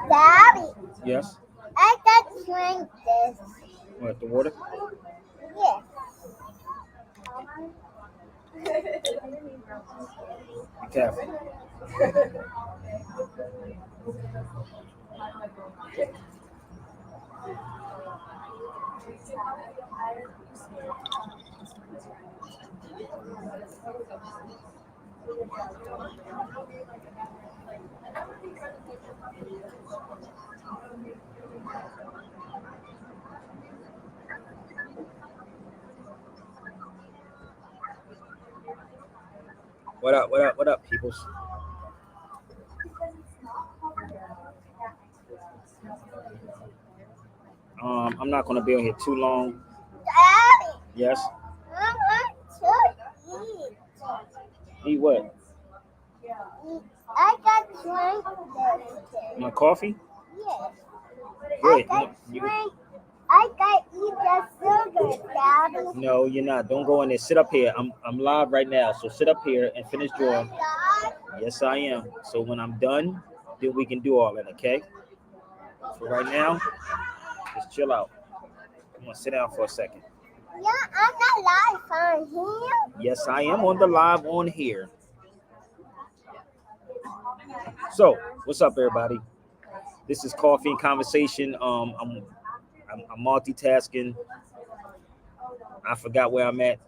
Daddy, Yes. I can drink this. What, the water? Yes. Be careful. What up? What up? What up, peoples? I'm not gonna be on here too long. Daddy, Yes. I want to eat. Eat what? I can drink this. My coffee? Yes. I Good. can drink. I can eat the sugar, Daddy. No, you're not. Don't go in there. Sit up here. I'm live right now. So sit up here and finish drawing. God. Yes, I am. So when I'm done, then we can do all that, okay? For right now, just chill out. I'm gonna sit down for a second. Yeah, I'm not live on here. Yes, I am on the live on here. So, what's up, everybody? This is Coffee and Conversation. I'm multitasking. I forgot where I'm at.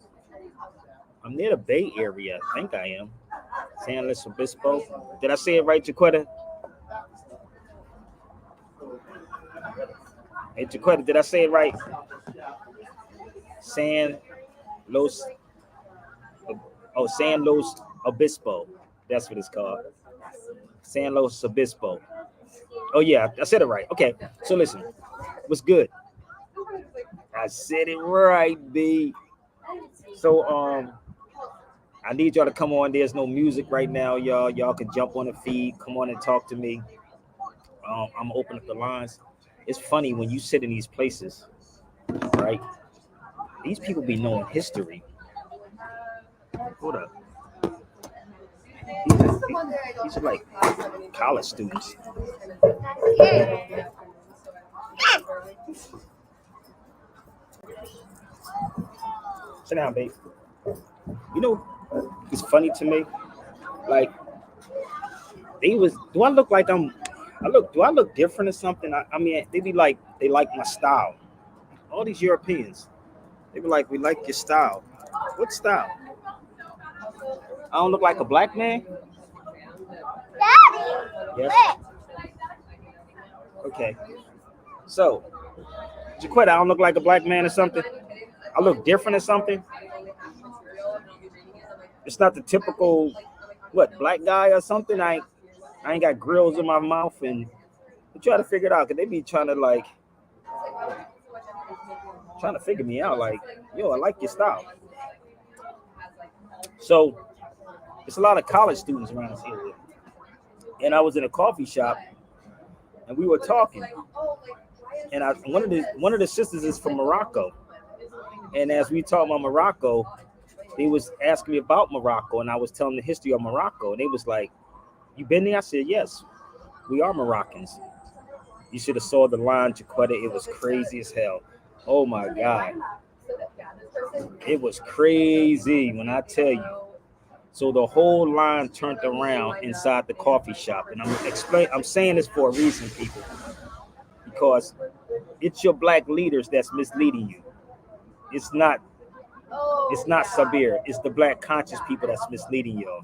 I'm near the Bay Area. I think I am. San Luis Obispo. Did I say it right, Jaquetta? Hey, Jaquetta, did I say it right? San Los. Oh, San Luis Obispo. That's what it's called. San Luis Obispo. Oh yeah, I said it right. Okay, so listen, what's good? I said it right, B. So I need y'all to come on. There's no music right now, y'all. Y'all can jump on the feed, come on and talk to me. I'm gonna open up the lines. It's funny when you sit in these places, right? These people be knowing history. Hold up. These are like college students. Sit down, babe. You know, it's funny to me. Like they was. Do I look like I'm? I look. Do I look different or something? I mean, they be like they like my style. All these Europeans, they be like, we like your style. What style? I don't look like a black man. Daddy, Yes. wait. Okay. So, Jaquetta, I don't look like a black man or something. I look different or something. It's not the typical what black guy or something. I ain't got grills in my mouth and I try to figure it out because they be trying to like trying to figure me out. Like, yo, I like your style. So it's a lot of college students around this area. And I was in a coffee shop and we were talking. And one of the sisters is from Morocco. And as we talked about Morocco, they was asking me about Morocco, and I was telling the history of Morocco. And they was like, "You been there?" I said, "Yes, we are Moroccans." You should have saw the line, Jaquetta. It was crazy as hell. Oh my God, it was crazy when I tell you. So the whole line turned around inside the coffee shop, and I'm saying this for a reason, people, because it's your black leaders that's misleading you. It's not. It's not Sabir. It's the black conscious people that's misleading y'all.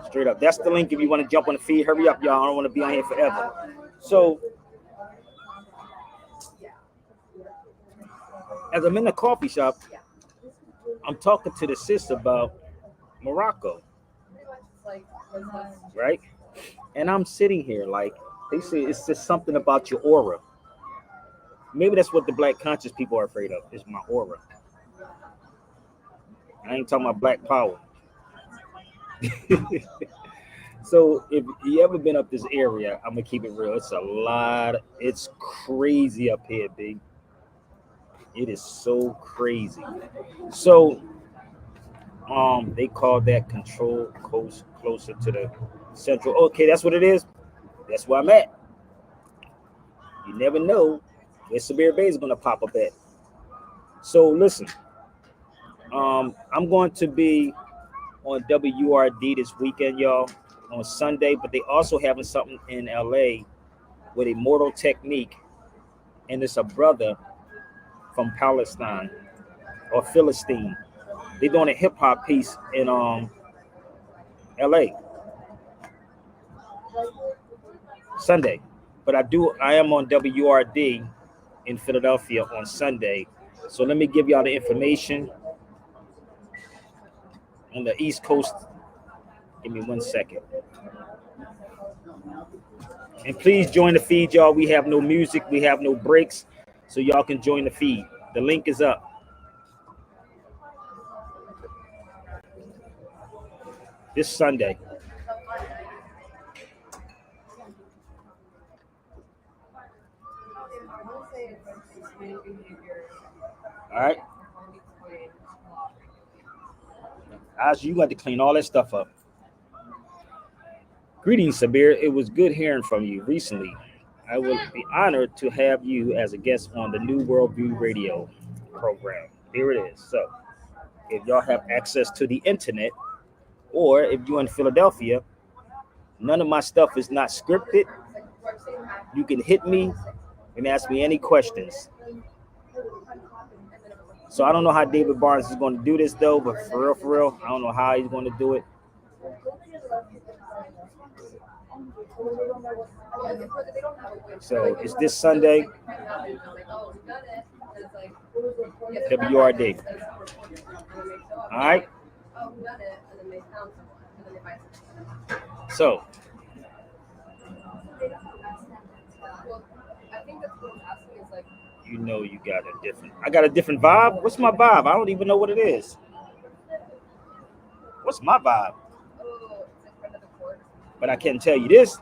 Straight up. That's the link if you want to jump on the feed. Hurry up, y'all. I don't want to be on here forever. So, as I'm in the coffee shop, I'm talking to the sis about Morocco, right? And I'm sitting here like they say it's just something about your aura. Maybe that's what the black conscious people are afraid of, is my aura. I ain't talking about Black Power. So if you ever been up this area, I'm gonna keep it real. It's a lot. It's crazy up here, big. It is so crazy. So they call that Control Coast closer to the central. Okay, that's what it is. That's where I'm at. You never know where Sabir Bay is gonna pop up at. So listen, I'm going to be on WRD this weekend, y'all, on Sunday, but they also having something in LA with Immortal Technique, and it's a brother from Palestine or Philistine. They're doing a hip hop piece in LA Sunday. But I am on WRD in Philadelphia on Sunday. So let me give y'all the information on the East Coast. Give me 1 second. And please join the feed, y'all. We have no music, we have no breaks, so y'all can join the feed. The link is up. This Sunday. All right. As you got to clean all that stuff up. Greetings, Sabir. It was good hearing from you recently. I would be honored to have you as a guest on the New World View radio program. Here it is. So, if y'all have access to the internet, or if you're in Philadelphia, none of my stuff is not scripted. You can hit me and ask me any questions. So I don't know how David Barnes is going to do this though, but for real, I don't know how he's going to do it. So it's this Sunday, WRD. All right. So you know you got a different. I got a different vibe. What's my vibe? I don't even know what it is. What's my vibe? But I can tell you this.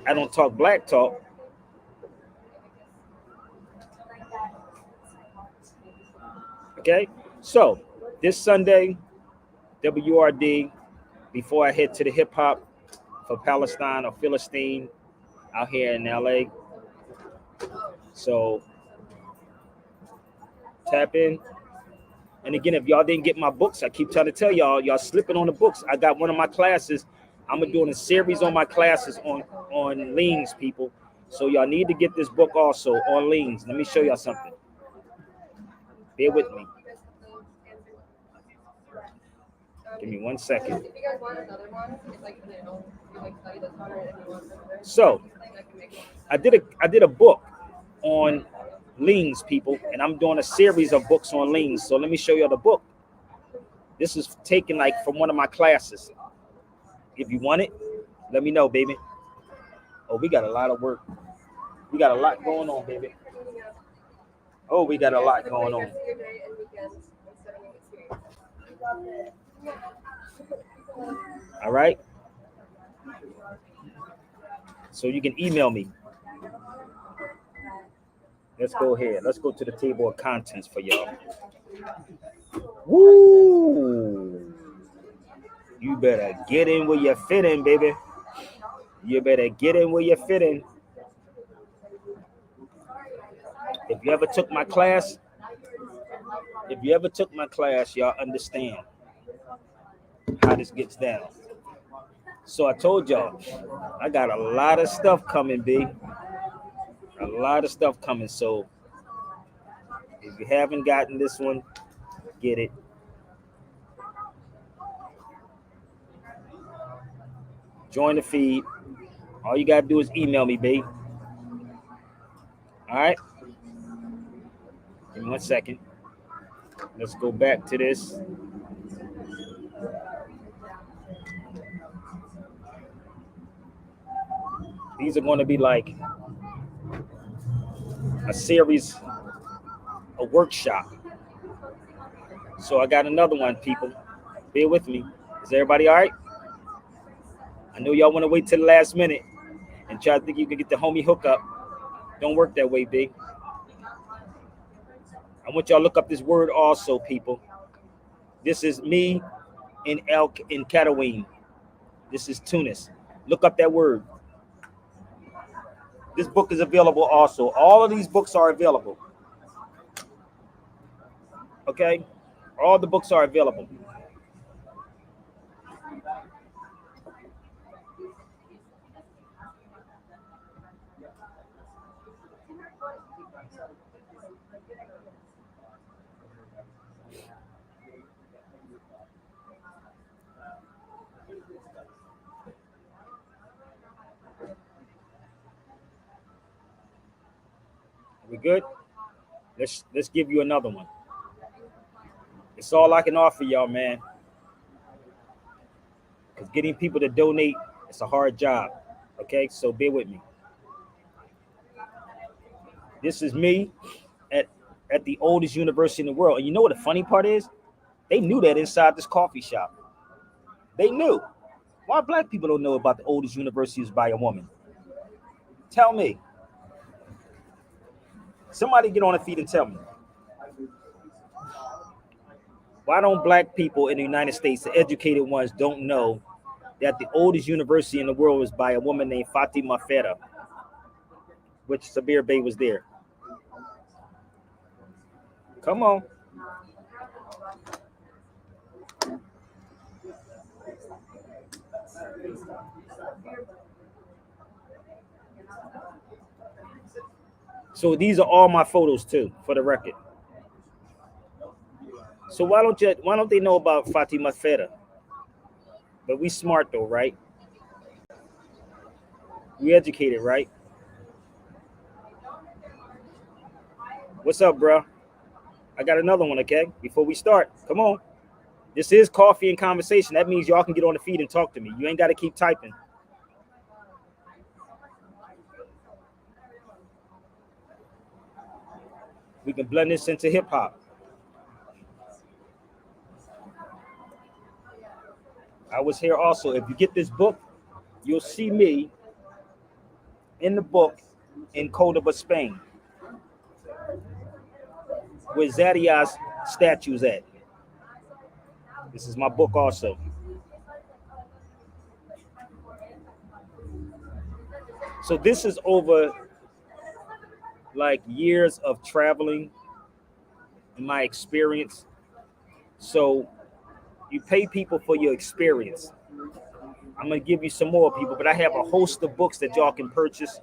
I don't talk black talk. Okay, so this Sunday, WRD, before I head to the hip hop for Palestine or Philistine out here in LA. So tap in. And again, if y'all didn't get my books, I keep trying to tell y'all slipping on the books. I got one of my classes. I'm doing a series on my classes on liens, people. So y'all need to get this book also on liens. Let me show y'all something. Bear with me. Give me 1 second. So I did a book on liens, people, and I'm doing a series of books on liens. So let me show y'all the book. This is taken like from one of my classes. If you want it, let me know, baby. Oh, we got a lot of work. We got a lot going on, baby. Oh, we got a lot going on. All right. So you can email me. Let's go ahead. Let's go to the table of contents for y'all. Woo! You better get in where you fit in, baby. You better get in where you fit in. If you ever took my class, y'all understand how this gets down. So I told y'all, I got a lot of stuff coming, B. A lot of stuff coming. So if you haven't gotten this one, get it. Join the feed. All you gotta do is email me, babe. All right. Give me 1 second. Let's go back to this. These are going to be like a series, a workshop. So I got another one, people. Bear with me. Is everybody all right? I know y'all want to wait till the last minute and try to think you can get the homie hookup. Don't work that way, big. I want y'all to look up this word also, people. This is me in Cataween. This is Tunis. Look up that word. This book is available also. All of these books are available. Okay? All the books are available. We good? Let's give you another one. It's all I can offer y'all, man. Because getting people to donate, it's a hard job. Okay, so bear with me. This is me at the oldest university in the world. And you know what the funny part is? They knew that inside this coffee shop. They knew. Why black people don't know about the oldest university is by a woman? Tell me. Somebody get on their feet and tell me. Why don't black people in the United States, the educated ones, don't know that the oldest university in the world is by a woman named Fatima Farah, which Sabir Bey was there? Come on. So these are all my photos too, for the record. So why don't they know about Fatima Farah? But we smart though, right? We educated, right? What's up, bro? I got another one, okay? Before we start, come on. This is coffee and conversation. That means y'all can get on the feed and talk to me. You ain't got to keep typing. We can blend this into hip hop. I was here also. If you get this book, you'll see me in the book in Cordoba, Spain, where Zadia's statue's at. This is my book also. So this is over like years of traveling and my experience. So you pay people for your experience. I'm gonna give you some more people, but I have a host of books that y'all can purchase.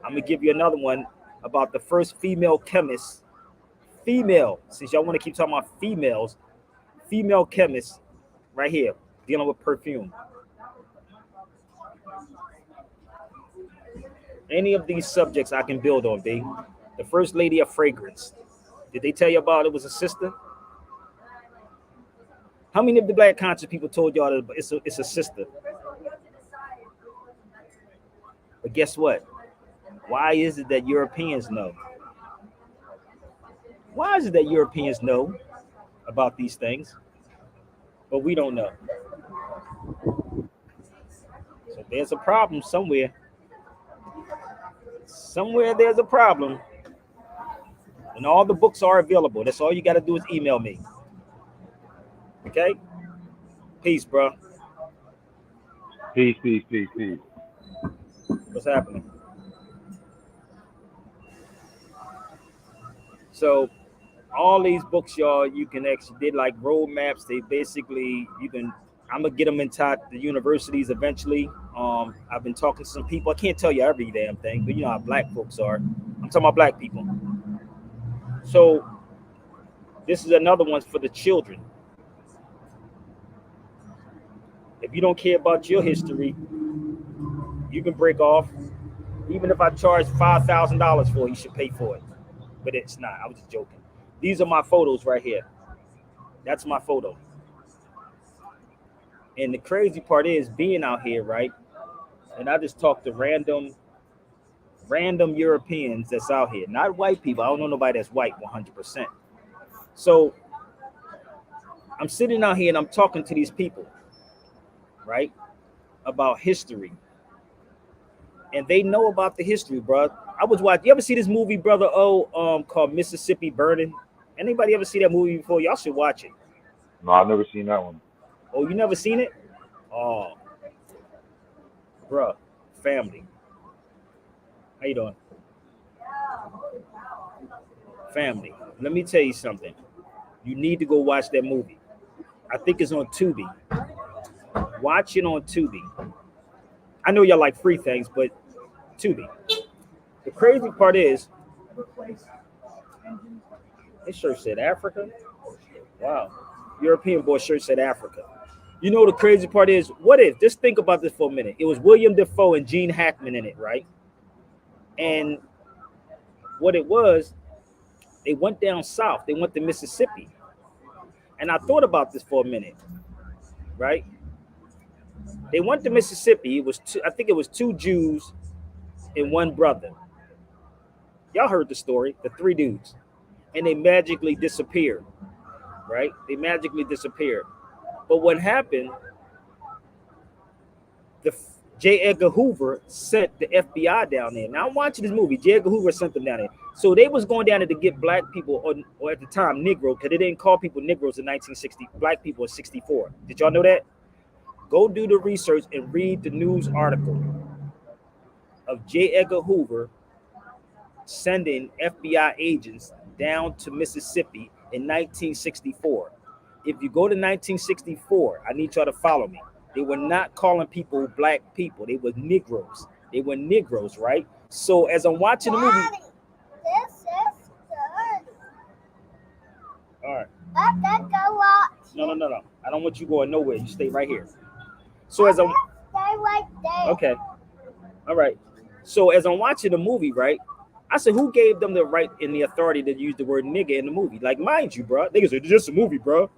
I'm gonna give you another one about the first female chemist. Female, since y'all want to keep talking about females, female chemist right here, dealing with perfume. Any of these subjects I can build on, B. The first lady of fragrance. Did they tell you about it was a sister? How many of the black conscious people told y'all that it's a sister? But guess what? Why is it that Europeans know? Why is it that Europeans know about these things, but we don't know? So there's a problem somewhere. Somewhere there's a problem. And all the books are available. That's all you got to do is email me. Okay? Peace, bro. Peace, peace, peace, peace. What's happening? So all these books, y'all, you can actually did like roadmaps. They basically I'm gonna get them into the universities eventually. I've been talking to some people. I can't tell you every damn thing, but you know how black folks are. I'm talking about black people. So this is another one for the children. If you don't care about your history, you can break off. Even if I charge $5,000 for it, you should pay for it. But it's not. I was just joking. These are my photos right here. That's my photo. And the crazy part is being out here, right? And I just talked to random Europeans that's out here, not white people. I don't know nobody that's white 100%. So I'm sitting out here and I'm talking to these people, right, about history, and they know about the history, bro. I was watching. You ever see this movie, brother? Called Mississippi Burning. Anybody ever see that movie before? Y'all should watch it. No, I've never seen that one. Oh, you never seen it? Oh, bro, family. How you doing? Family. Let me tell you something. You need to go watch that movie. I think it's on Tubi. Watch it on Tubi. I know y'all like free things, but Tubi. The crazy part is, this shirt said Africa. Wow. European boy shirt said Africa. You know the crazy part is, what if, just think about this for a minute. It was William Dafoe and Gene Hackman in it, right? And what it was, they went down south. They went to Mississippi. And I thought about this for a minute, right? They went to Mississippi. It was two, I think it was two Jews and one brother. Y'all heard the story, the three dudes. And they magically disappeared, right? They magically disappeared. But what happened, J. Edgar Hoover sent the FBI down there. Now I'm watching this movie. J. Edgar Hoover sent them down there. So they was going down there to get black people, or at the time, Negro, because they didn't call people Negroes in 1960. Black people in 64. Did y'all know that? Go do the research and read the news article of J. Edgar Hoover sending FBI agents down to Mississippi in 1964. If you go to 1964, I need y'all to follow me. They were not calling people black people. They were Negroes. They were Negroes, right? So as I'm watching the movie, Daddy, this is good. all right. Let that go watch. No. I don't want you going nowhere. You stay right here. So as I'm Stay right there. okay, all right. So as I'm watching the movie, right? I said, who gave them the right and the authority to use the word nigga in the movie? Like, mind you, bro. Niggas said, it's just a movie, bro.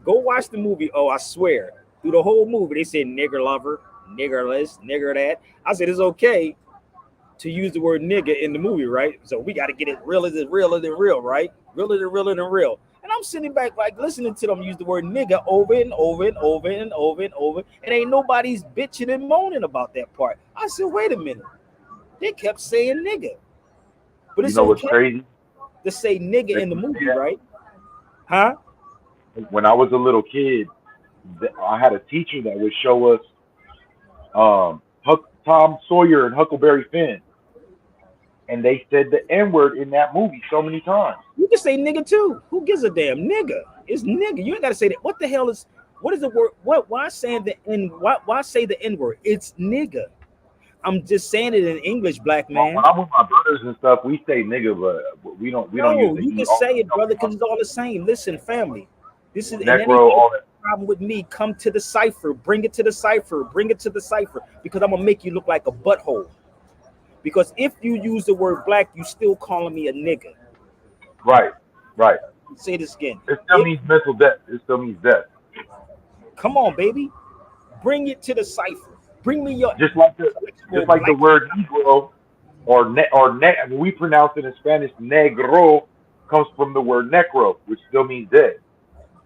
Go watch the movie. Oh, I swear. Through the whole movie, they said nigger lover, nigger this, nigger that. I said, it's okay to use the word nigga in the movie, right? So we got to get it realer than real, right? Realer than real. And I'm sitting back, like, listening to them use the word nigga over and over and over and over and over. And ain't nobody's bitching and moaning about that part. I said, wait a minute. They kept saying nigga. But it's You know what's okay crazy? to say nigga in the movie, right? Huh? When I was a little kid, I had a teacher that would show us Tom Sawyer and Huckleberry Finn, and they said the N-word in that movie so many times. You can say nigga too. Who gives a damn? Nigga. It's nigga. You ain't gotta say that. What the hell is, what is the word? Why saying the N? Why say the N-word? It's nigga. I'm just saying it in English, black man. When I'm with my brothers and stuff, we say nigga, but we don't No, use it. you can say it, brother, because it's all the same. Listen, family. This is Necro, all that. problem with me. Come to the cipher. Bring it to the cipher. Bring it to the cipher. Because I'm gonna make you look like a butthole. Because if you use the word black, you still calling me a nigga. Right. Say this again. It still means mental death. It still means death. Come on, baby. Bring it to the cipher. Bring me your Just like the word Negro or when we pronounce it in Spanish, negro comes from the word necro, which still means dead.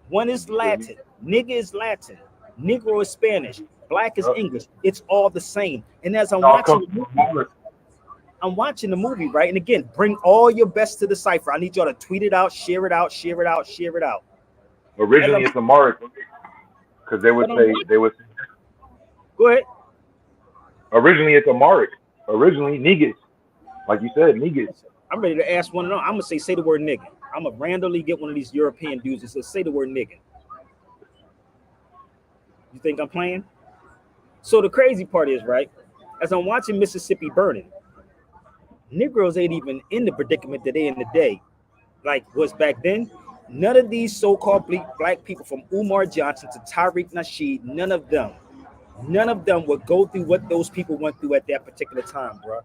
One is Latin, nigga is Latin, Negro is Spanish, black is English. It's all the same. And as I'm watching the movie, right? And again, bring all your best to the cipher. I need y'all to tweet it out, share it out. Originally, it's Amharic, because they would say Go ahead. Originally, it's Amharic. Originally, Negus. Like you said, Negus. I'm ready to ask one of them. I'm gonna say the word nigga. I'm gonna randomly get one of these European dudes that says say the word nigga. You think I'm playing? So the crazy part is, right, as I'm watching Mississippi Burning, Negroes ain't even in the predicament that they in today, like was back then. None of these so-called black people, from Umar Johnson to Tariq Nasheed, none of them would go through what those people went through at that particular time, bro.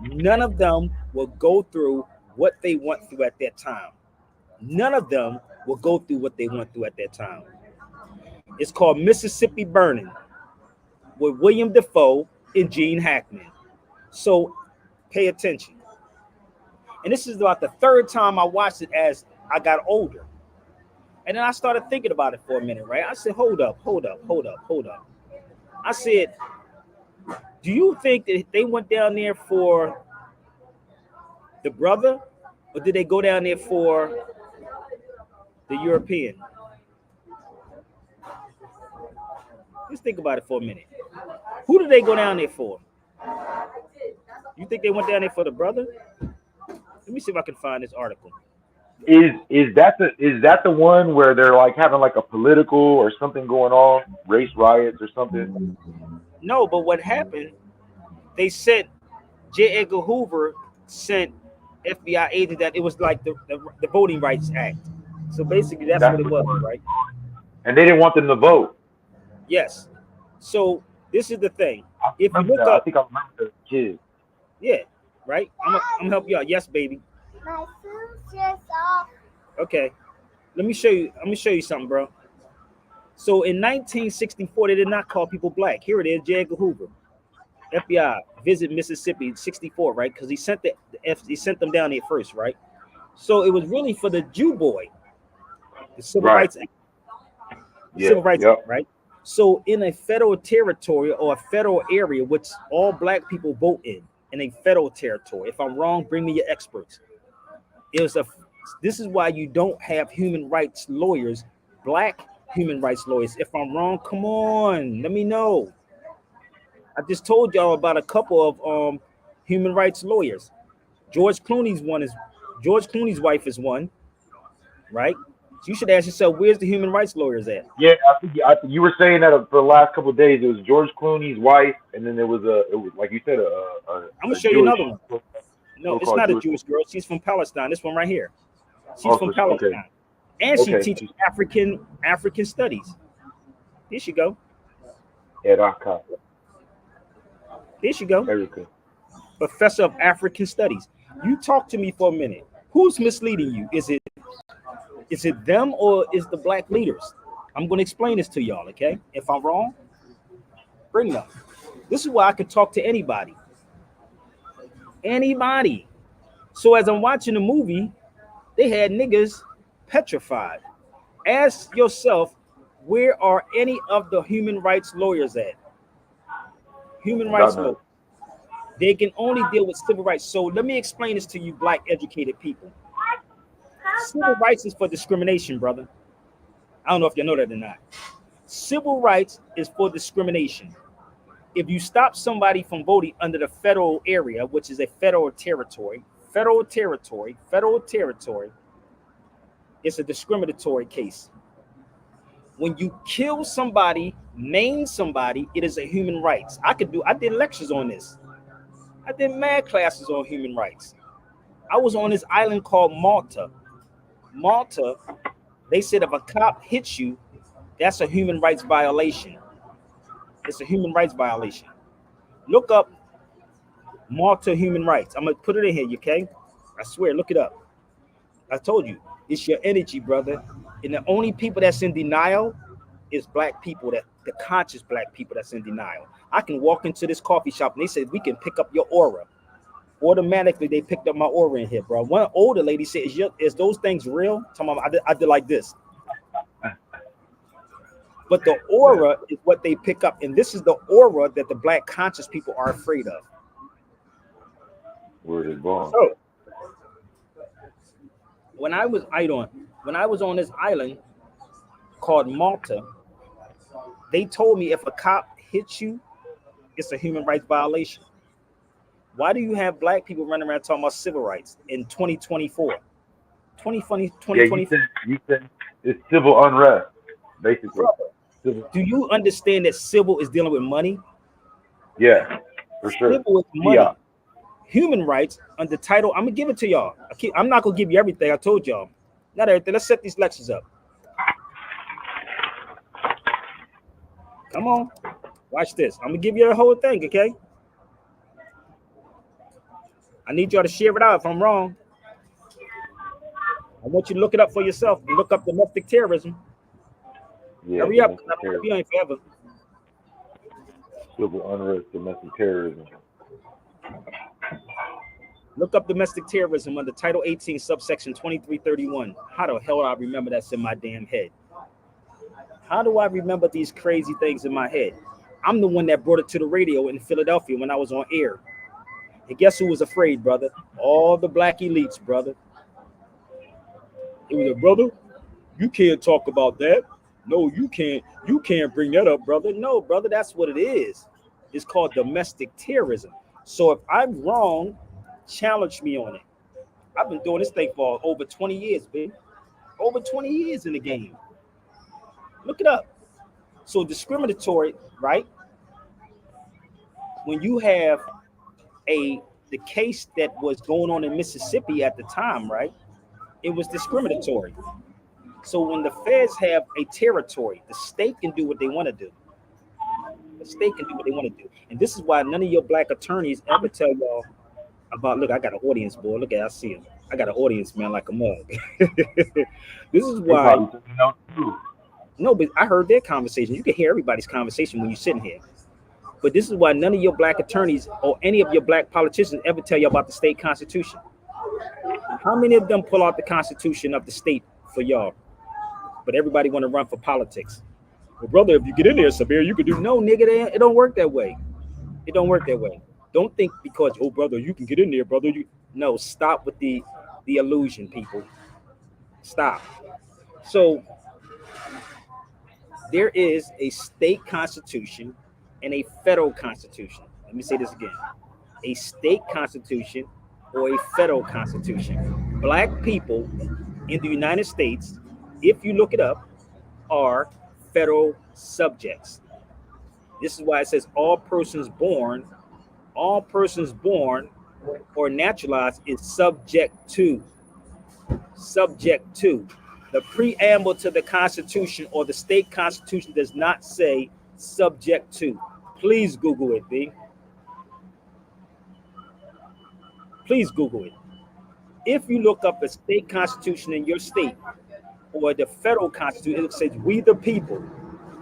None of them will go through what they went through at that time. None of them will go through what they went through at that time. It's called Mississippi Burning with William Dafoe and Gene Hackman. So pay attention. And this is about the third time I watched it as I got older. And then I started thinking about it for a minute, right? I said, hold up. I said, do you think that they went down there for the brother, or did they go down there for the European? Let's think about it for a minute. Who did they go down there for? You think they went down there for the brother? Let me see if I can find this article. Is that the one where they're like having like a political or something going on, race riots or something? No, but what happened? They sent J. Edgar Hoover sent FBI agents that it was like the Voting Rights Act. So basically, that's what it was, right? And they didn't want them to vote. Yes. So this is the thing. I If you look remember that. I up, think I remember the kid. yeah, right. I'm gonna help you out. Yes, baby. My food's just off. Okay. Let me show you. Let me show you something, bro. So in 1964, they did not call people black. Here it is, J. Edgar Hoover, FBI, visit Mississippi, 64, right? Because he sent he sent them down there first, right? So it was really for the Jew boy, the Civil Right. Rights Act. Yeah, Civil Rights yep. Act, right? So in a federal territory or a federal area, which all black people vote in a federal territory. If I'm wrong, bring me your experts. This is why you don't have human rights lawyers, black human rights lawyers. If I'm wrong, come on, let me know. I just told y'all about a couple of human rights lawyers. George Clooney's wife is one, right? So you should ask yourself, where's the human rights lawyers at? Yeah, I think you were saying that for the last couple of days. It was George Clooney's wife, and then it was like you said I'm gonna show you another one. No, it's not a Jewish girl. She's from Palestine. This one right here. She's from Palestine, okay. and she Okay. teaches African studies. Here she go. Eraka, Here she go. Erica. Professor of African Studies. You talk to me for a minute. Who's misleading you? Is it them or is the black leaders? I'm going to explain this to y'all, okay? If I'm wrong, bring them. This is why I can talk to anybody. Anybody. So as I'm watching the movie, they had niggas petrified. Ask yourself, where are any of the human rights lawyers at? Human rights lawyers. They can only deal with civil rights. So let me explain this to you, black educated people. Civil rights is for discrimination, brother. I don't know if you know that or not. Civil rights is for discrimination. If you stop somebody from voting under the federal area, which is a federal territory, it's a discriminatory case. When you kill somebody, maim somebody, it is a human rights. I did lectures on this. I did mad classes on human rights. I was on this island called Malta. Malta, they said if a cop hits you, that's a human rights violation. It's a human rights violation. Look up Malta human rights. I'm gonna put it in here, okay? I swear, look it up. I told you, it's your energy, brother. And the only people that's in denial is black people, the conscious black people that's in denial. I can walk into this coffee shop and they said we can pick up your aura. Automatically, they picked up my aura in here, bro. One older lady said, "Is those things real?" I did like this. But the aura is what they pick up, and this is the aura that the black conscious people are afraid of. Where is gone? So, when I was on this island called Malta, they told me if a cop hits you, it's a human rights violation. Why do you have black people running around talking about civil rights in 2024? 2024. Yeah, you said it's civil unrest, basically. Brother, do you understand that civil is dealing with money? Yeah, for sure. Civil is money. Yeah. Human rights under title, I'm gonna give it to y'all. I'm not gonna give you everything. I told y'all. Not everything. Let's set these lectures up. Come on. Watch this. I'm gonna give you the whole thing, okay? I need y'all to share it out if I'm wrong. I want you to look it up for yourself and look up domestic terrorism. Yeah, Hurry up, because I'm gonna be on forever. Civil unrest, domestic terrorism. Look up domestic terrorism under Title 18, subsection 2331. How the hell do I remember that's in my damn head? How do I remember these crazy things in my head? I'm the one that brought it to the radio in Philadelphia when I was on air. And guess who was afraid, brother? All the black elites, brother. It was a brother. You can't talk about that. No, you can't. You can't bring that up, brother. No, brother, that's what it is. It's called domestic terrorism. So if I'm wrong, challenge me on it. I've been doing this thing for over 20 years, baby. Over 20 years in the game. Look it up. So discriminatory, right? When you have the case that was going on in Mississippi at the time, right? It was discriminatory. So when the feds have a territory, the state can do what they want to do. The state can do what they want to do. And this is why none of your black attorneys ever tell y'all about, look, I got an audience, boy. Look at, I see him. I got an audience, man, like a mug. This is why. No, but I heard their conversation. You can hear everybody's conversation when you're sitting here. But this is why none of your black attorneys or any of your black politicians ever tell you about the state constitution. How many of them pull out the constitution of the state for y'all? But everybody want to run for politics. Well, brother, if you get in there, Sabir, you could do. No, nigga, it don't work that way. It don't work that way. Don't think because, oh, brother, you can get in there, brother. No, stop with the illusion, people. Stop. So there is a state constitution and a federal constitution. Let me say this again. A state constitution or a federal constitution. Black people in the United States, if you look it up, are federal subjects. This is why it says all persons born or naturalized is subject to. The preamble to the Constitution or the state constitution does not say subject to. Please Google it, B. Please Google it. If you look up a state constitution in your state or the federal constitution, it says we the people,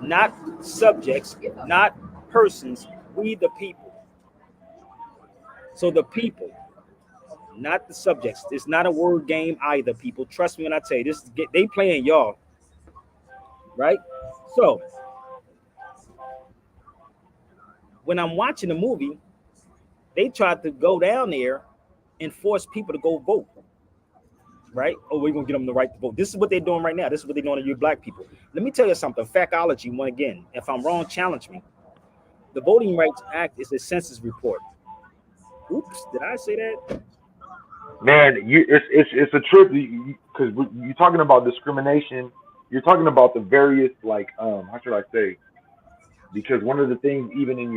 not subjects, not persons, we the people. So the people, not the subjects. It's not a word game either, people. Trust me when I tell you, this they playing y'all. Right? So when I'm watching a movie, they tried to go down there and force people to go vote. Right? Oh, we're gonna get them the right to vote. This is what they're doing right now. This is what they're doing to you black people. Let me tell you something. Factology, one again. If I'm wrong, challenge me. The Voting Rights Act is a census report. Oops, did I say that? Man, it's a trip because you're talking about discrimination. You're talking about the various how should I say? Because one of the things, even in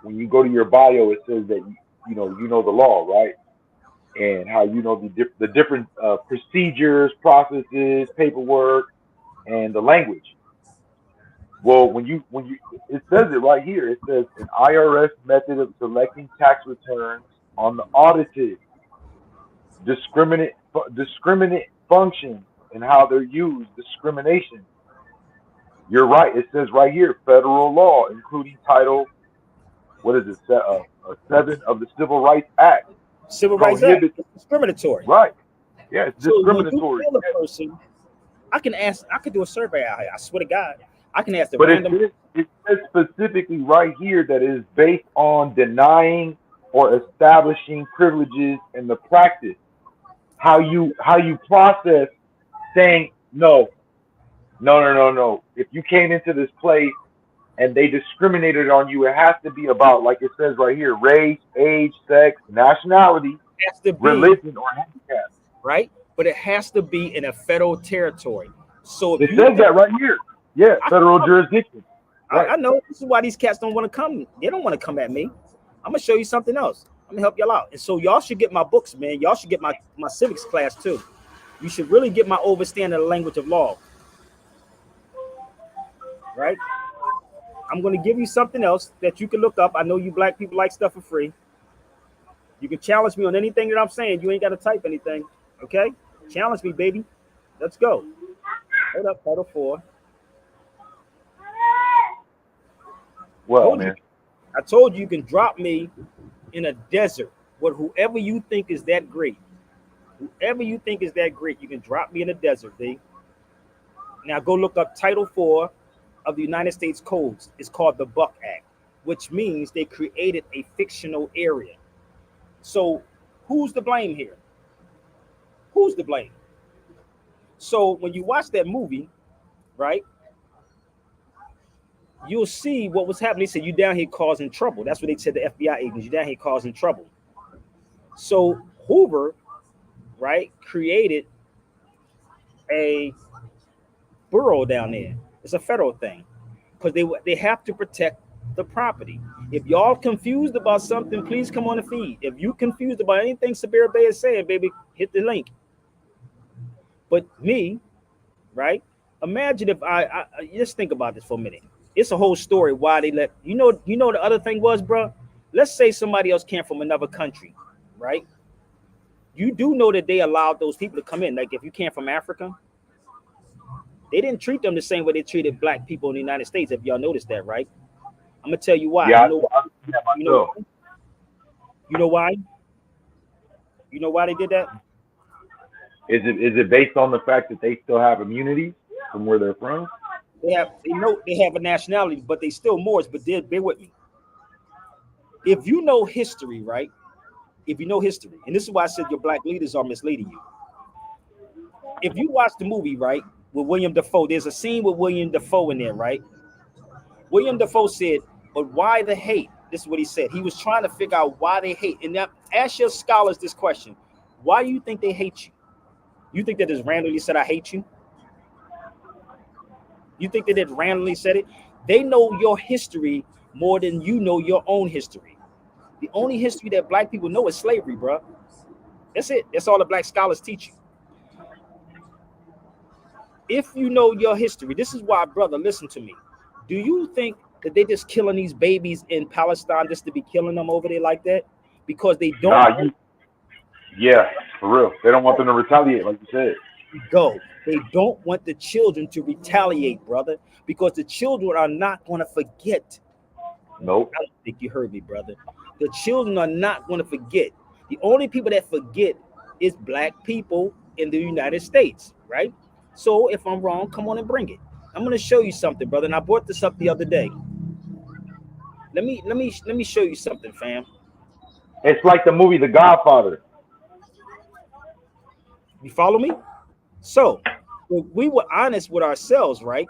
when you go to your bio, it says that you know the law, right? And how you know the different procedures, processes, paperwork, and the language. Well, when you it says it right here. It says an IRS method of selecting tax returns on the audited, discriminate functions and how they're used. Discrimination. You're right. It says right here, federal law, including Title, what is it? 7 of the Civil Rights Act. Civil Rights Act is discriminatory. Right. Yeah, it's discriminatory. So when you kill a person, I could do a survey out here. I swear to God. I can ask the but random. It says specifically right here that it is based on denying or establishing privileges in the practice. How you process saying no. If you came into this place and they discriminated on you, it has to be about, like it says right here, race, age, sex, nationality, religion, or handicap. Right? But it has to be in a federal territory. So it says that right here. Yeah, federal jurisdiction. Right. I know. This is why these cats don't want to come. They don't want to come at me. I'm going to show you something else. I'm going to help y'all out. And so y'all should get my books, man. Y'all should get my civics class too. You should really get my overstanding of the language of law. Right? I'm going to give you something else that you can look up. I know you black people like stuff for free. You can challenge me on anything that I'm saying. You ain't got to type anything. Okay? Challenge me, baby. Let's go. Hold up, Title 4. Well, man. I told you can drop me in a desert. But whoever you think is that great, whoever you think is that great, you can drop me in the desert, B. Now go look up Title 4 of the United States Codes. It's called the Buck Act, which means they created a fictional area. So who's to blame here? Who's to blame? So when you watch that movie, right, you'll see what was happening. They said, you down here causing trouble. That's what they said to FBI agents. You down here causing trouble. So Hoover, right, created a borough down there. It's a federal thing because they have to protect the property. If y'all confused about something, please come on the feed. If you confused about anything Sabir Bay is saying, baby, hit the link. But me, right? Imagine if I just think about this for a minute. It's a whole story why they let you know the other thing was, bro. Let's say somebody else came from another country, right? You do know that they allowed those people to come in. Like if you came from Africa, they didn't treat them the same way they treated black people in the United States. If y'all noticed that, right? I'm gonna tell you why. Yeah, you know why? You know why they did that? Is it based on the fact that they still have immunity from where they're from? They have a nationality, but they still Moors. But bear with me. If you know history, right? If you know history, and this is why I said your black leaders are misleading you. If you watch the movie, right, with William Dafoe, there's a scene with William Dafoe in there, right? William Dafoe said, but why the hate? This is what he said. He was trying to figure out why they hate. And now ask your scholars this question. Why do you think they hate you? You think that just randomly said, I hate you? You think that it randomly said it? They know your history more than you know your own history. The only history that black people know is slavery, bro. That's it. That's all the black scholars teach you. If you know your history, this is why, brother, listen to me. Do you think that they just killing these babies in Palestine just to be killing them over there like that? Because they don't. Yeah, for real. They don't want them to retaliate, like you said. They don't want the children to retaliate, brother, because the children are not going to forget. Nope. I don't think you heard me, brother. The children are not going to forget. The only people that forget is black people in the United States, right? So if I'm wrong, come on and bring it. I'm going to show you something, brother. And I brought this up the other day. Let me show you something, fam. It's like the movie The Godfather. You follow me? So if we were honest with ourselves, right?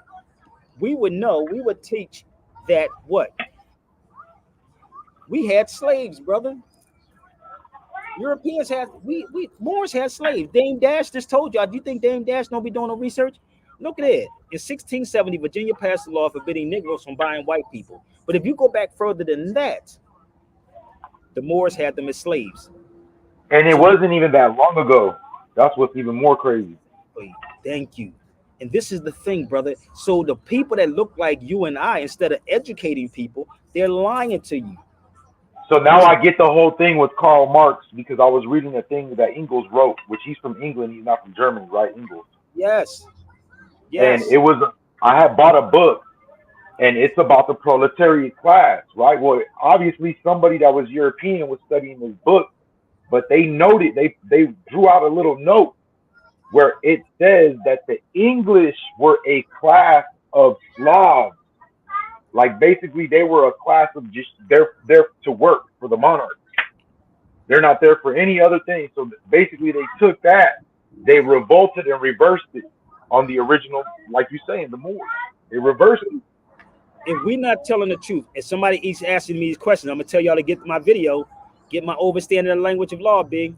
We would know, we would teach that what? We had slaves, brother. Europeans had, Moors had slaves. Dame Dash just told y'all. Do you think Dame Dash don't be doing no research? Look at it. In 1670, Virginia passed a law forbidding Negroes from buying white people. But if you go back further than that, the Moors had them as slaves. And it wasn't even that long ago. That's what's even more crazy. Thank you. And this is the thing, brother. So the people that look like you and I, instead of educating people, they're lying to you. So now I get the whole thing with Karl Marx because I was reading a thing that Engels wrote, which he's from England. He's not from Germany, right? Engels. Yes. And it was, I had bought a book and it's about the proletariat class, right? Well, obviously somebody that was European was studying this book, but they noted, they drew out a little note where it says that the English were a class of Slavs. Like basically they were a class of just they're there to work for the monarch. They're not there for any other thing. So basically they took that, they revolted and reversed it on the original, like you saying, the Moors. They reversed it. If we're not telling the truth, and somebody is asking me these questions, I'm gonna tell y'all to get my video, get my overstanding of the language of law, big.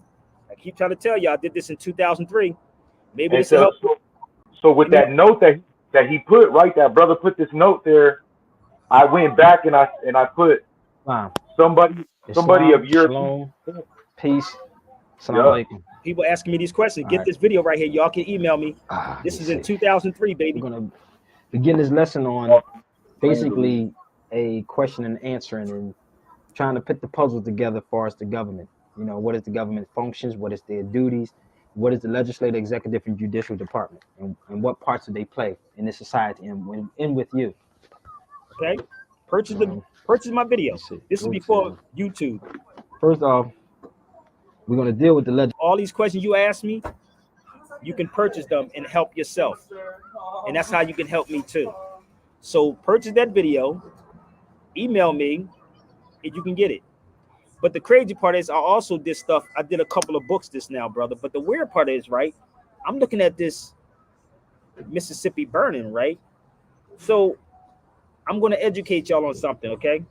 I keep trying to tell y'all I did this in 2003. Maybe this will help. So with that note that he put, right, that brother put this note there, I went back and I put somebody of Europe. Peace. Assalamu alaikum. People asking me these questions. Get this video right here. Y'all can email me. This is in 2003, baby. We're gonna begin this lesson on basically a question and answering and trying to put the puzzle together as far as the government. You know, what is the government functions? What is their duties? What is the legislative, executive, and judicial department? And what parts do they play in this society and with you? Okay, purchase my video. This is before YouTube. First off, We're gonna deal with the legend. All these questions you asked me, you can purchase them and help yourself. And that's how you can help me too. So purchase that video, email me, and you can get it. But the crazy part is I also did stuff. I did a couple of books this now, brother. But the weird part is, right, I'm looking at this Mississippi burning, right? So I'm going to educate y'all on something, okay?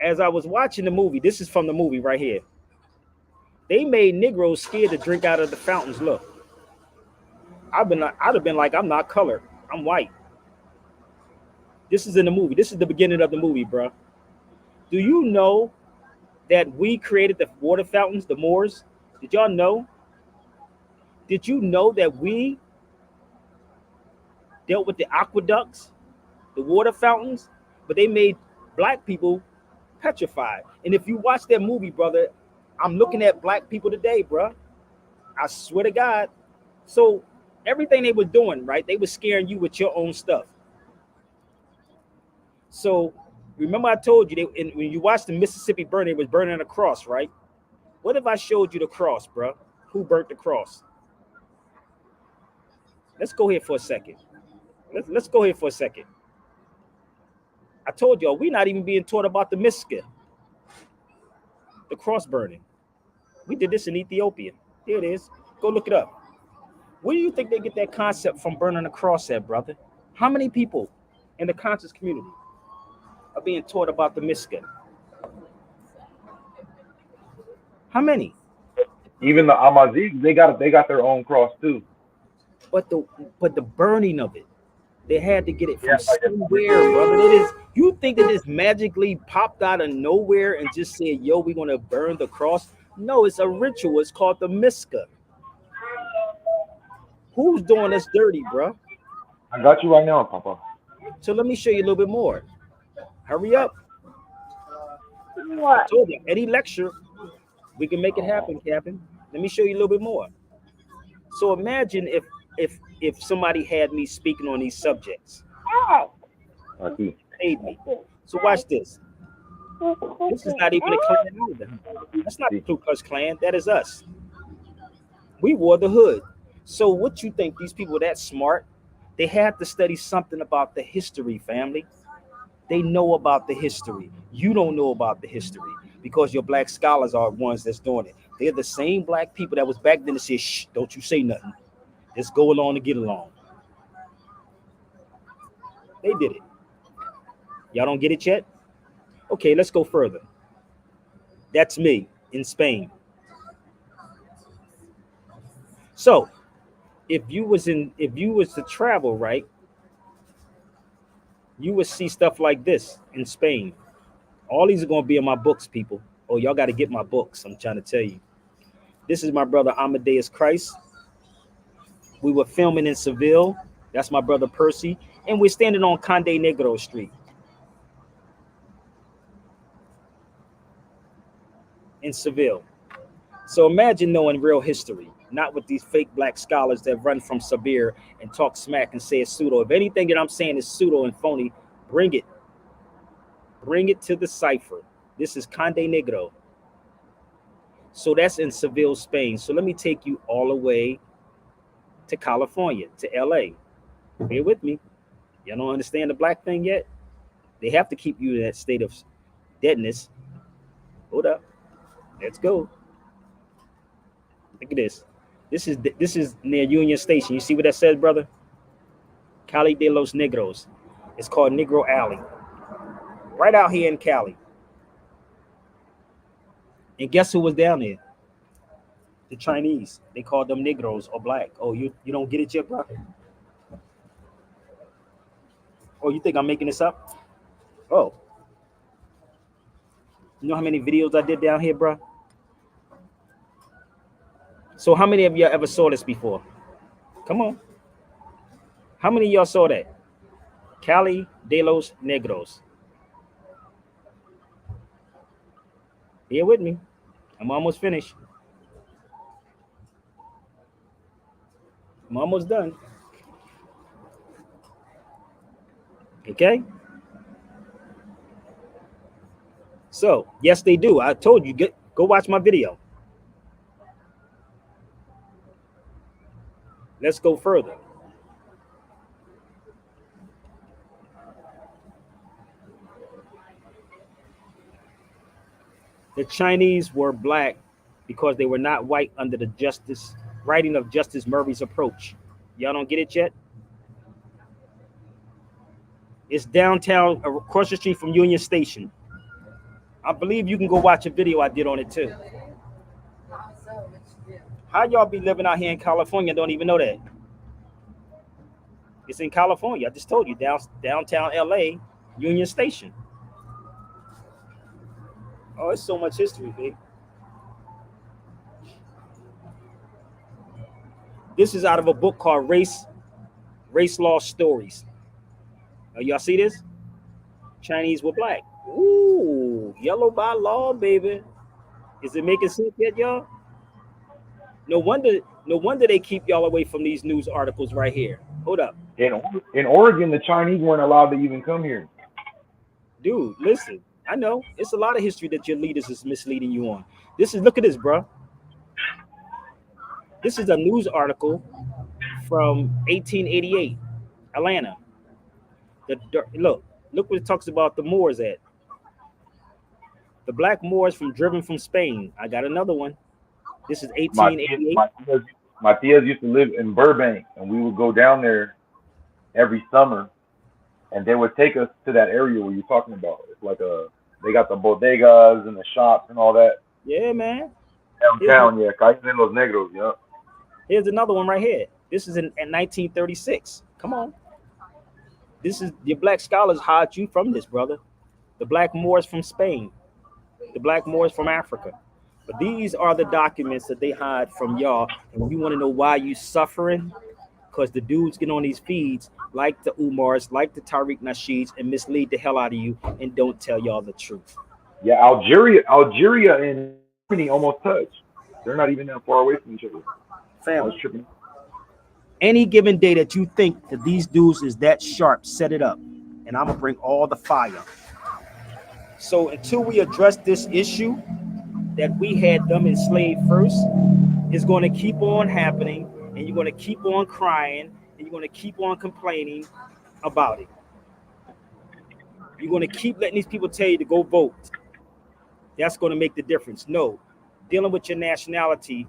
As I was watching the movie, this is from the movie right here. They made Negroes scared to drink out of the fountains. Look, I'd have been like, I'm not colored, I'm white. This is in the movie. This is the beginning of the movie, bro. Do you know that we created the water fountains, the Moors? Did y'all know? Did you know that we dealt with the aqueducts, the water fountains, but they made black people petrified? And if you watch that movie, brother, I'm looking at black people today, bro. I swear to God. So everything they were doing, right? They were scaring you with your own stuff. So remember I told you, when you watch the Mississippi burn, it was burning a cross, right? What if I showed you the cross, bro? Who burnt the cross? Let's go here for a second. Let's go here for a second. I told y'all, we're not even being taught about the Miska, the cross burning. We did this in Ethiopia. Here it is. Go look it up. Where do you think they get that concept from burning the cross at, brother? How many people in the conscious community are being taught about the Miska? How many? Even the Amazigh, they got their own cross too. But the burning of it, they had to get it from somewhere, brother. It is. You think that this magically popped out of nowhere and just said, "Yo, we're gonna burn the cross"? No, it's a ritual. It's called the Miska. Who's doing us dirty, bro? I got you right now, Papa. So let me show you a little bit more. Hurry up. I What? told you, any lecture, we can make it happen, Captain. Let me show you a little bit more. So imagine if somebody had me speaking on these subjects, paid me. So watch this. This is not even a Klan either. That's not the Ku Klux Klan. That is us. We wore the hood. So what you think these people that smart? They had to study something about the history, family. They know about the history. You don't know about the history because your black scholars are ones that's doing it. They're the same black people that was back then that said, shh, don't you say nothing. Just go along to get along. They did it. Y'all don't get it yet? Okay, let's go further. That's me in Spain. So if you was to travel, right, you would see stuff like this in Spain. All these are going to be in my books, people. Oh, y'all got to get my books. I'm trying to tell you. This is my brother Amadeus Christ. We were filming in Seville. That's my brother Percy. And we're standing on Conde Negro Street in Seville. So imagine knowing real history, not with these fake black scholars that run from Sabir and talk smack and say it's pseudo. If anything that I'm saying is pseudo and phony, bring it. Bring it to the cipher. This is Conde Negro. So that's in Seville, Spain. So let me take you all the way to California, to LA. Bear with me. Y'all don't understand the black thing yet? They have to keep you in that state of deadness. Hold up. Let's go. Look at this. This is near Union Station. You see what that says, brother? Cali de los Negros. It's called Negro Alley. Right out here in Cali. And guess who was down there? The Chinese. They called them Negroes or black. Oh, you don't get it yet, bro? Oh, you think I'm making this up? Oh. You know how many videos I did down here, bro? So how many of y'all ever saw this before? Come on. How many of y'all saw that? Cali de los Negros. Here with me. I'm almost finished. I'm almost done. Okay? So yes, they do. I told you, go watch my video. Let's go further. The Chinese were black because they were not white under the writing of Justice Murray's approach. Y'all don't get it yet? It's downtown, across the street from Union Station. I believe you can go watch a video I did on it too. How y'all be living out here in California and don't even know that? It's in California. I just told you, downtown LA, Union Station. Oh, it's so much history, babe. This is out of a book called Race Law Stories. Y'all see this? Chinese were black. Ooh, yellow by law, baby. Is it making sense yet, y'all? No wonder they keep y'all away from these news articles right here. Hold up. In Oregon, the Chinese weren't allowed to even come here. Dude, listen. I know it's a lot of history that your leaders is misleading you on. Look at this, bro. This is a news article from 1888, Atlanta. Look what it talks about the Moors at. The black Moors driven from Spain. I got another one. This is 1888. My tias used to live in Burbank, and we would go down there every summer, and they would take us to that area where you're talking about. It's like they got the bodegas and the shops and all that. Yeah, man. Downtown, yeah. Calles de los Negros, yeah. Here's another one right here. This is in 1936. Come on. This is your black scholars hide you from this, brother. The black Moors from Spain, the black Moors from Africa. But these are the documents that they hide from y'all. And when you want to know why you suffering, because the dudes get on these feeds like the Umars, like the Tariq Nasheeds, and mislead the hell out of you and don't tell y'all the truth. Yeah, Algeria and Germany almost touch. They're not even that far away from each other. Family. Any given day that you think that these dudes is that sharp, set it up. And I'm going to bring all the fire. So until we address this issue that we had them enslaved first, it's going to keep on happening, and you're going to keep on crying, and you're going to keep on complaining about it. You're going to keep letting these people tell you to go vote. That's going to make the difference. No, dealing with your nationality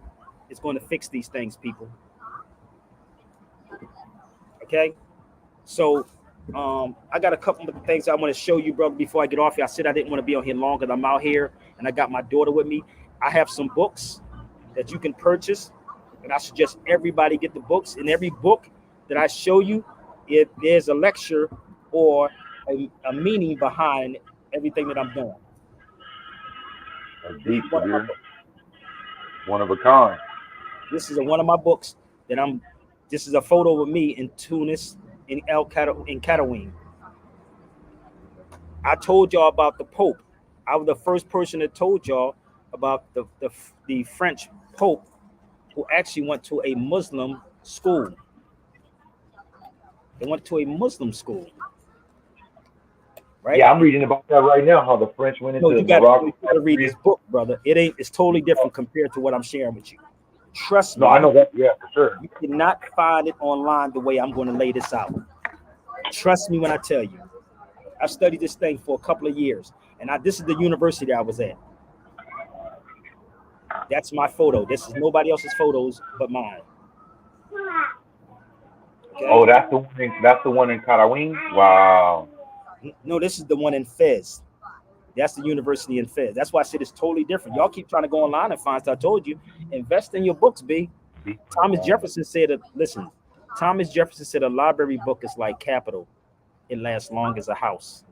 is going to fix these things, people. Okay? So I got a couple of things I want to show you, brother, before I get off here. I said I didn't want to be on here long because I'm out here and I got my daughter with me. I have some books that you can purchase, and I suggest everybody get the books. In every book that I show you, if there's a lecture or a meaning behind everything that I'm doing. That's deep, one of a kind. This is one of my books that this is a photo of me in Tunis, in Katawin. I told y'all about the Pope. I was the first person that told y'all about the French Pope who actually went to a Muslim school. They went to a Muslim school. Right? Yeah, I'm reading about that right now, how the French went into Morocco. You gotta read this book, brother. It's totally different compared to what I'm sharing with you. Trust me. No, I know that. Yeah, for sure. You cannot find it online the way I'm going to lay this out. Trust me when I tell you. I've studied this thing for a couple of years, and this is the university I was at. That's my photo. This is nobody else's photos but mine. Okay? Oh, that's the one in Katawin? Wow. No, this is the one in Fez. That's the university in Fez. That's why I said it's totally different. Y'all keep trying to go online and find stuff. I told you, invest in your books, B. Thomas Jefferson said, Thomas Jefferson said a library book is like capital. It lasts long as a house.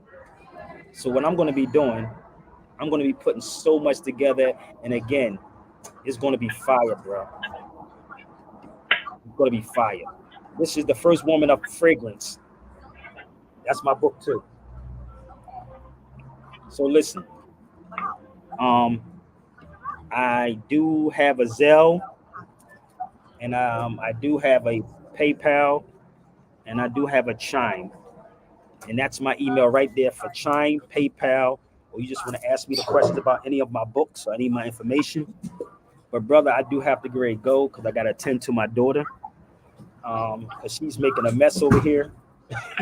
So what I'm going to be doing, I'm going to be putting so much together. And again, it's going to be fire, bro. It's going to be fire. This is the first woman of fragrance. That's my book too. So listen, I do have a Zelle, and I do have a PayPal, and I do have a Chime, and that's my email right there for Chime, PayPal, or you just want to ask me the questions about any of my books or any of my information. But brother, I do have to grade go because I got to attend to my daughter, because she's making a mess over here.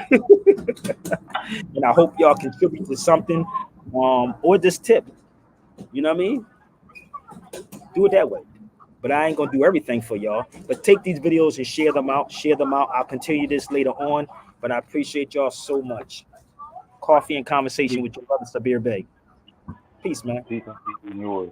And I hope y'all contribute to something, or just tip. You know what I mean? Do it that way. But I ain't gonna do everything for y'all. But take these videos and share them out. Share them out. I'll continue this later on. But I appreciate y'all so much. Coffee and conversation with your brother Sabir Bey. Peace, man. Peace and yours.